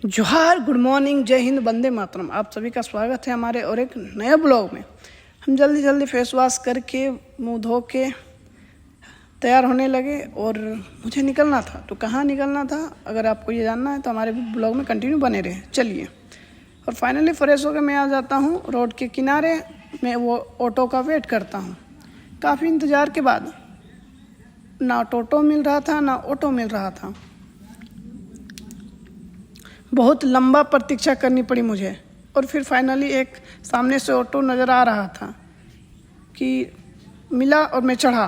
जोहार, good morning, जय हिंद, वंदे मातरम। आप सभी का स्वागत है हमारे और एक नए ब्लॉग में। हम जल्दी जल्दी फेस वॉश करके मुंह धो के तैयार होने लगे और मुझे निकलना था। तो कहाँ निकलना था, अगर आपको ये जानना है तो हमारे ब्लॉग में कंटिन्यू बने रहे। चलिए, और फाइनली फ्रेश होकर मैं आ जाता हूँ रोड के किनारे। मैं वो ऑटो का वेट करता हूँ। काफ़ी इंतज़ार के बाद ना टोटो मिल रहा था ना ऑटो मिल रहा था। बहुत लंबा प्रतीक्षा करनी पड़ी मुझे और फिर फाइनली एक सामने से ऑटो नज़र आ रहा था कि मिला और मैं चढ़ा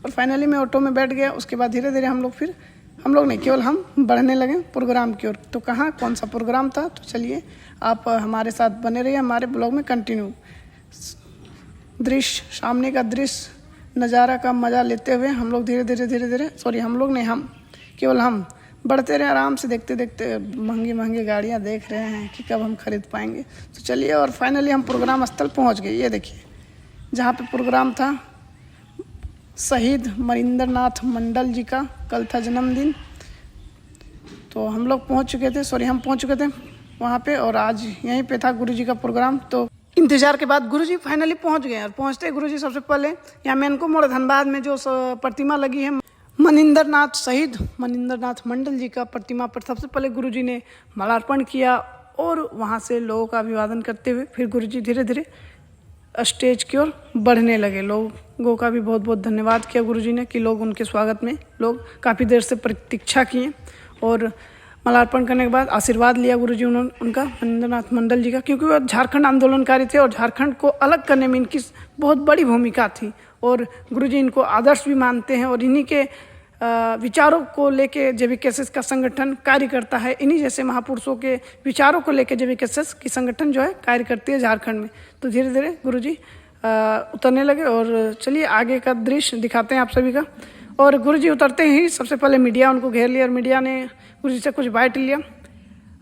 और फाइनली मैं ऑटो में बैठ गया। उसके बाद धीरे धीरे हम लोग नहीं, केवल हम बढ़ने लगे प्रोग्राम की ओर। तो कहाँ, कौन सा प्रोग्राम था, तो चलिए आप हमारे साथ बने रहिए हमारे ब्लॉग में कंटिन्यू। दृश्य, सामने का दृश्य नज़ारा का मज़ा लेते हुए हम लोग धीरे धीरे सॉरी हम लोग नहीं, हम बढ़ते रहे आराम से, देखते देखते महंगी गाड़ियाँ देख रहे हैं कि कब हम खरीद पाएंगे। तो चलिए, और फाइनली हम प्रोग्राम स्थल पहुंच गए। ये देखिए, जहाँ पे प्रोग्राम था, शहीद मनिंदर नाथ मंडल जी का कल था जन्मदिन। तो हम पहुंच चुके थे वहाँ पे, और आज यहीं पे था गुरु जी का प्रोग्राम। तो इंतजार के बाद गुरुजी फाइनली पहुंच गए। और पहुंचते गुरुजी सबसे पहले यहाँ मेनको मोड़ धनबाद में जो प्रतिमा लगी है शहीद मनिंदर नाथ मंडल जी का प्रतिमा पर सबसे पहले गुरुजी ने मालार्पण किया और वहाँ से लोगों का अभिवादन करते हुए फिर गुरुजी धीरे धीरे स्टेज की ओर बढ़ने लगे। लोगों का भी बहुत बहुत धन्यवाद किया गुरुजी ने कि लोग उनके स्वागत में काफ़ी देर से प्रतीक्षा किए। और मालार्पण करने के बाद आशीर्वाद लिया गुरुजी उनका मनिंदर नाथ मंडल जी का, क्योंकि वह झारखंड आंदोलनकारी थे और झारखंड को अलग करने में इनकी बहुत बड़ी भूमिका थी। और गुरुजी इनको आदर्श भी मानते हैं और इन्हीं के विचारों को लेके जेवीकेएसएस का संगठन कार्य करता है। इन्हीं जैसे महापुरुषों के विचारों को लेके जेवीकेएसएस की संगठन जो है कार्य करती है झारखंड में। तो धीरे धीरे गुरुजी उतरने लगे और चलिए आगे का दृश्य दिखाते हैं आप सभी का। और गुरुजी उतरते ही सबसे पहले मीडिया उनको घेर लिया और मीडिया ने गुरुजी से कुछ बाइट लिया।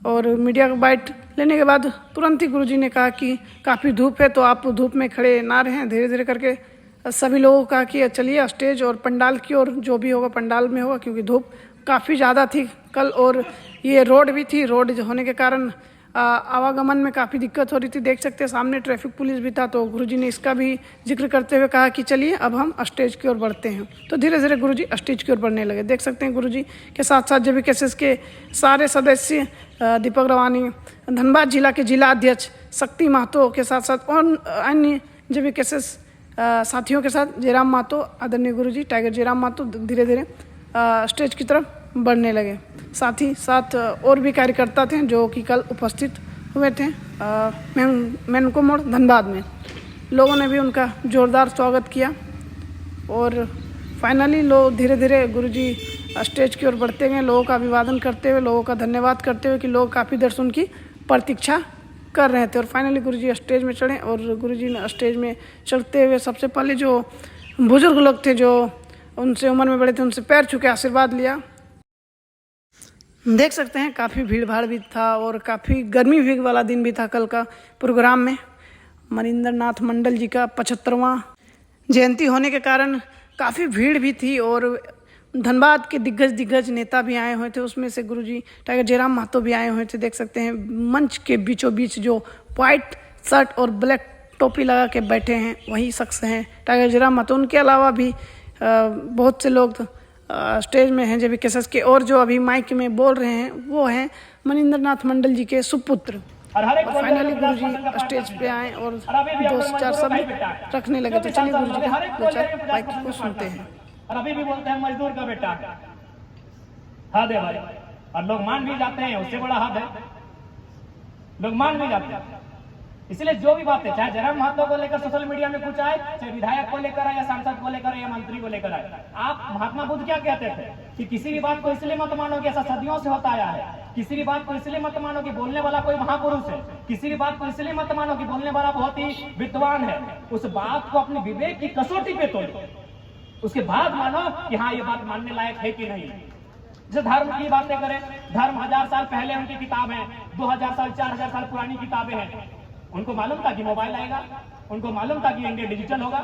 और मीडिया का बाइट लेने के बाद तुरंत ही गुरुजी ने कहा कि काफ़ी धूप है तो आप धूप में खड़े ना रहें। धीरे धीरे करके सभी लोगों का कि चलिए स्टेज और पंडाल की ओर, जो भी होगा पंडाल में होगा, क्योंकि धूप काफ़ी ज़्यादा थी कल। और ये रोड भी थी, रोड होने के कारण आवागमन में काफ़ी दिक्कत हो रही थी। देख सकते हैं सामने ट्रैफिक पुलिस भी था। तो गुरुजी ने इसका भी जिक्र करते हुए कहा कि चलिए अब हम स्टेज की ओर बढ़ते हैं। तो धीरे धीरे गुरुजी स्टेज की ओर बढ़ने लगे। देख सकते हैं गुरुजी के साथ साथ जेवीकेएसएस के सारे सदस्य, दीपक रवानी, धनबाद जिला के जिला अध्यक्ष शक्ति महतो के साथ साथ और अन्य जेवीकेएसएस साथियों के साथ जयराम महतो, आदरणीय गुरुजी टाइगर जयराम महतो धीरे धीरे स्टेज की तरफ बढ़ने लगे। साथ ही साथ और भी कार्यकर्ता थे जो कि कल उपस्थित हुए थे मेनको मोड़ धनबाद में। लोगों ने भी उनका जोरदार स्वागत किया। और फाइनली लोग धीरे धीरे गुरुजी स्टेज की ओर बढ़ते गए, लोगों का अभिवादन करते हुए, लोगों का धन्यवाद करते हुए कि लोग काफ़ी देर से उनकी प्रतीक्षा कर रहे थे। और फाइनली गुरुजी स्टेज में चढ़े और गुरुजी ने स्टेज में चढ़ते हुए सबसे पहले जो बुजुर्ग लोग थे, जो उनसे उम्र में बड़े थे, उनसे पैर छू के आशीर्वाद लिया। देख सकते हैं काफ़ी भीड़ भाड़ भी था और काफ़ी गर्मी भी वाला दिन भी था कल का प्रोग्राम में। मनिंदर नाथ मंडल जी का 75वां जयंती होने के कारण काफ़ी भीड़ भी थी और धनबाद के दिग्गज नेता भी आए हुए थे। उसमें से गुरुजी टाइगर जयराम महतो भी आए हुए थे। देख सकते हैं मंच के बीचों बीच जो वाइट शर्ट और ब्लैक टोपी लगा के बैठे हैं वही शख्स हैं टाइगर जयराम महतो। उनके अलावा भी बहुत से लोग स्टेज में हैं जेवीकेएसएस के, और जो अभी माइक में बोल रहे हैं वो हैं मनिंदर नाथ मंडल जी के सुपुत्र। और फाइनली गुरुजी स्टेज पे आए और 2-4 शब्द रखने लगे। तो चलिए गुरुजी का 2-4 माइक को सुनते हैं। और अभी भी बोलते हैं मजदूर का बेटा हद है भाई, और लोग मान भी जाते हैं, उससे बड़ा हद है, लोग मान भी जाते हैं। इसलिए जो भी बात है, चाहे जयराम महतो को लेकर सोशल मीडिया में कुछ आए, चाहे विधायक को लेकर आए या सांसद को लेकर या मंत्री को लेकर आए, आप महात्मा बुद्ध क्या कहते थे कि किसी भी बात को इसलिए मत मानो कि ऐसा सदियों से होता आया है। किसी भी बात को इसलिए मत मानो कि बोलने वाला कोई महापुरुष है। किसी भी बात को इसलिए मत मानो कि बोलने वाला बहुत ही विद्वान है। उस बात को अपने विवेक की कसौटी पे तोड़ो, उसके बाद मानो कि हाँ ये बात मानने लायक है कि नहीं। जैसे धर्म की बातें करें, धर्म 1000 साल पहले उनकी किताब है, 2000 साल 4000 साल पुरानी किताबें हैं। उनको मालूम था कि मोबाइल आएगा, उनको मालूम था कि इंडिया डिजिटल होगा,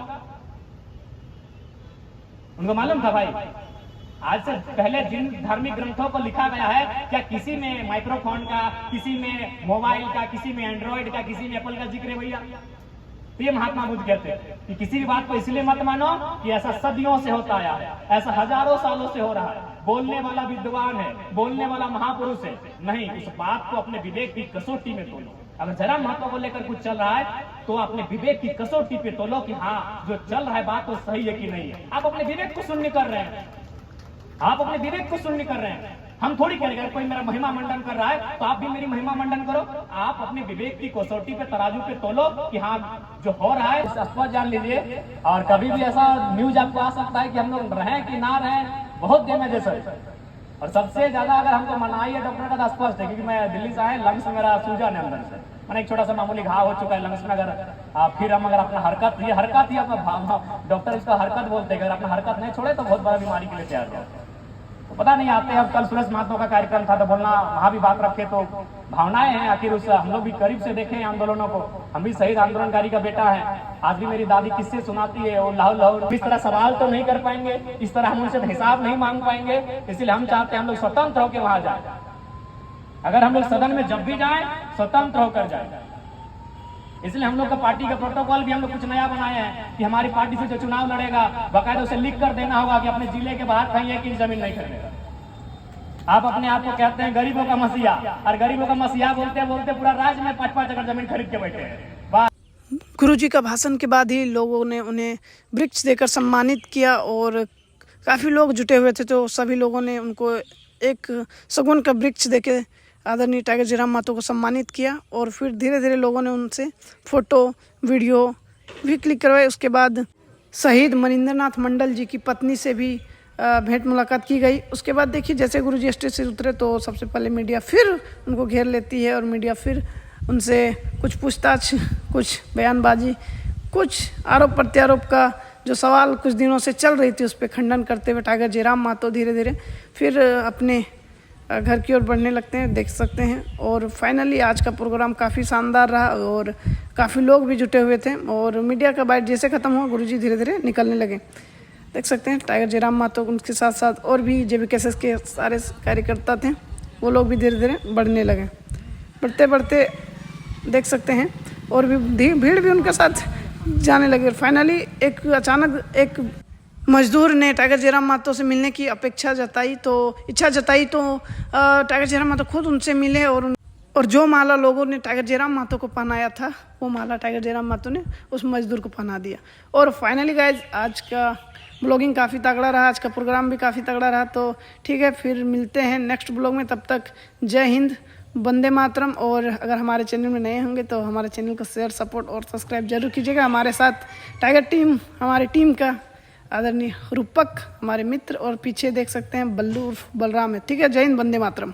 उनको मालूम था भाई। आज से पहले जिन धार्मिक ग्रंथों को लिखा गया है, क्या किसी में माइक्रोफोन का, किसी में मोबाइल का, किसी में एंड्रॉइड का, किसी में एप्पल का जिक्र है भैया? तो ये महात्मा बुद्ध कहते हैं कि किसी भी बात को इसलिए मत मानो कि ऐसा सदियों से होता आया है, ऐसा हजारों सालों से हो रहा है, बोलने वाला विद्वान है, बोलने वाला महापुरुष है। नहीं, उस बात को अपने विवेक की कसौटी में तोलो। अगर जयराम महतो को लेकर कुछ चल रहा है तो अपने विवेक की कसौटी पे तोलो कि हाँ, जो चल रहा है बात तो सही है कि नहीं है। आप अपने विवेक को शून्य कर रहे हैं, आप अपने विवेक को शून्य कर रहे हैं। हम थोड़ी करेंगे, कोई मेरा महिमा मंडन कर रहा है तो आप भी मेरी महिमा मंडन करो। आप अपने विवेक की कसौटी पे, तराजू पे तोलो कि हाँ, जो हो रहा है स्पष्ट जान लीजिए। और कभी भी ऐसा न्यूज आपको आ सकता है कि हम लोग रहें कि ना रहें, बहुत डैमेज है सर। और सबसे ज्यादा अगर हमको मनाही है डॉक्टर का स्पष्ट है, क्योंकि मैं दिल्ली से आया, लंग्स में मेरा सूजन है अंदर से, मैंने एक छोटा सा मामूली घाव हो चुका है लंग्स में। अगर फिर हम अगर अपना हरकत, ये हरकत ही अपना डॉक्टर इसका हरकत बोलते हैं, अगर अपना हरकत नहीं छोड़े तो बहुत बड़ा बीमारी के लिए तैयार हो। तो पता नहीं आते हैं, कल सुरेश महात्मा का कार्यक्रम था तो बोलना वहां भी बात रखे, तो भावनाएं हैं आखिर उस, हम लोग भी करीब से देखे हैं आंदोलनों को, हम भी शहीद आंदोलनकारी का बेटा है। आज भी मेरी दादी किससे सुनाती है, वो लाहौर लाहौर इस तरह सवाल तो नहीं कर पाएंगे, इस तरह हम उनसे हिसाब नहीं मांग पाएंगे, इसलिए हम चाहते हैं हम लोग स्वतंत्र होकर वहां जाए। अगर हम लोग सदन में जब भी जाए स्वतंत्र होकर जाए, इसलिए हम लोग का पार्टी का प्रोटोकॉल भी हम लोग कुछ नया बनाए हैं कि हमारी पार्टी से जो चुनाव लड़ेगा बाकायदा उसे लिख कर देना होगा कि अपने जिले के बाहर कहीं एक इंच जमीन नहीं खरीदेगा। आप अपने आप को कहते हैं गरीबों का मसीहा, और गरीबों का मसीहा बोलते बोलते पूरा राज्य में 5-5 एकड़ जमीन खरीद के बैठे हैं। गुरुजी का भाषण के बाद ही लोगों ने उन्हें वृक्ष देकर सम्मानित किया और काफ़ी लोग जुटे हुए थे, तो सभी लोगों ने उनको एक सगुन का वृक्ष देके आदरणीय टाइगर जयराम महतो को सम्मानित किया। और फिर धीरे धीरे लोगों ने उनसे फ़ोटो वीडियो भी क्लिक करवाए। उसके बाद शहीद मनिंद्रनाथ मंडल जी की पत्नी से भी भेंट मुलाकात की गई। उसके बाद देखिए, जैसे गुरुजी स्टेज से उतरे तो सबसे पहले मीडिया फिर उनको घेर लेती है और मीडिया फिर उनसे कुछ पूछताछ, कुछ बयानबाजी, कुछ आरोप प्रत्यारोप का जो सवाल कुछ दिनों से चल रही थी उस पर खंडन करते हुए टाइगर जयराम महतो धीरे धीरे फिर अपने घर की ओर बढ़ने लगते हैं, देख सकते हैं। और फाइनली आज का प्रोग्राम काफ़ी शानदार रहा और काफ़ी लोग भी जुटे हुए थे। और मीडिया का बाइट जैसे ख़त्म हुआ गुरुजी धीरे धीरे निकलने लगे, देख सकते हैं। टाइगर जयराम महतो उनके साथ साथ और भी JBKSS के सारे कार्यकर्ता थे, वो लोग भी धीरे धीरे बढ़ने लगे। बढ़ते बढ़ते देख सकते हैं और भी भीड़ भी उनके साथ जाने लगे। फाइनली एक अचानक एक मजदूर ने टाइगर जयराम महतो से मिलने की इच्छा जताई तो टाइगर जयराम महतो खुद उनसे मिले और जो माला लोगों ने टाइगर जयराम महतो को पहनाया था वो माला टाइगर जयराम महतो ने उस मजदूर को पहना दिया। और फाइनली गाइज, आज का ब्लॉगिंग काफ़ी तगड़ा रहा, आज का प्रोग्राम भी काफ़ी तगड़ा रहा। तो ठीक है, फिर मिलते हैं नेक्स्ट ब्लॉग में। तब तक जय हिंद, वंदे मातरम। और अगर हमारे चैनल में नए होंगे तो हमारे चैनल को शेयर, सपोर्ट और सब्सक्राइब जरूर कीजिएगा। हमारे साथ टाइगर टीम, हमारी टीम का आदरणीय रूपक हमारे मित्र, और पीछे देख सकते हैं बल्लू उर्फ बलराम है। ठीक है, जय हिंद, वंदे मातरम।